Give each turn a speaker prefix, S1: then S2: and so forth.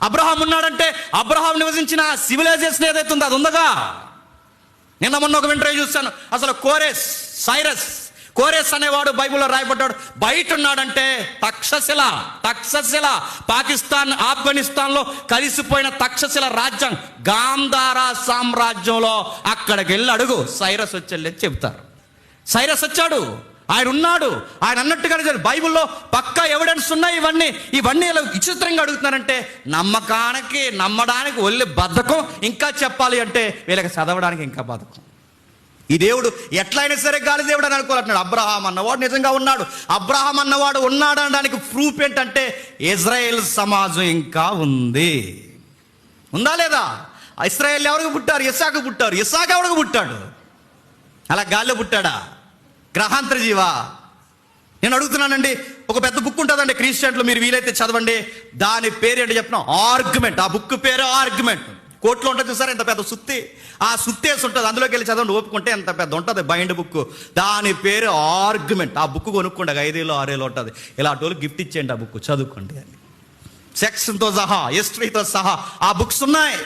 S1: Abraham ఉన్నాడంటే Abraham నివసించిన civilisation ఏదైతే ఉందో అది ఉందగా. నిన్న మొన్న ఒక ఇంటర్వ్యూ చూశాను. అసలు కోరెస్ అనేవాడు బైబిల్లో రాయబడ్డాడు. బయట ఉన్నాడంటే తక్షశిల పాకిస్తాన్ ఆఫ్ఘనిస్తాన్లో కలిసిపోయిన తక్షశిల రాజ్యం, గాంధార సామ్రాజ్యంలో అక్కడికి వెళ్ళి అడుగు, సైరస్ వచ్చి చెబుతారు. సైరస్ వచ్చాడు, ఆయన ఉన్నాడు, ఆయన అన్నట్టుగానే బైబిల్లో పక్కా ఎవిడెన్స్ ఉన్నాయి. ఇవన్నీ ఇలా విచిత్రంగా అడుగుతున్నారంటే నమ్మడానికి ఒళ్ళు బద్ధకం. ఇంకా చెప్పాలి అంటే వీళ్ళకి చదవడానికి ఇంకా బద్ధకం. ఈ దేవుడు ఎట్లయినా సరే గాలి దేవుడు అని అనుకోవాలంటున్నాడు. అబ్రహాం అన్నవాడు నిజంగా ఉన్నాడు. అబ్రహాం అన్నవాడు ఉన్నాడు అనడానికి ప్రూఫ్ ఏంటంటే ఇజ్రాయేల్ సమాజం ఇంకా ఉంది. ఉందా లేదా? ఇశ్రాయేల్ ఎవరికి పుట్టారు? ఇస్సాకు పుట్టారు. ఇస్సాకు ఎవరికి పుట్టాడు? అలా గాల్లో పుట్టాడా? గ్రహాంతర జీవా? నేను అడుగుతున్నానండి. ఒక పెద్ద బుక్ ఉంటుందండి క్రిస్టియన్లో, మీరు వీలైతే చదవండి. దాని పేరు ఏంటో చెప్పిన ఆర్గ్యుమెంట్. ఆ బుక్ పేరు ఆర్గ్యుమెంట్. కోర్టులో ఉంటుంది చూసారా, ఇంత పెద్ద సుత్తి, ఆ సుత్తేసి ఉంటుంది. అందులోకి వెళ్ళి చదవండి, ఓపుకుంటే ఎంత పెద్ద ఉంటుంది బైండ్ బుక్. దాని పేరు ఆర్గ్యుమెంట్. ఆ బుక్ కొనుక్కోండి, 5 6 ఉంటుంది. ఇలా అటోళ్ళు గిఫ్ట్ ఇచ్చేయండి, ఆ బుక్ చదువుకోండి అని. సెక్షన్తో సహా, హిస్టరీతో సహా ఆ బుక్స్ ఉన్నాయి.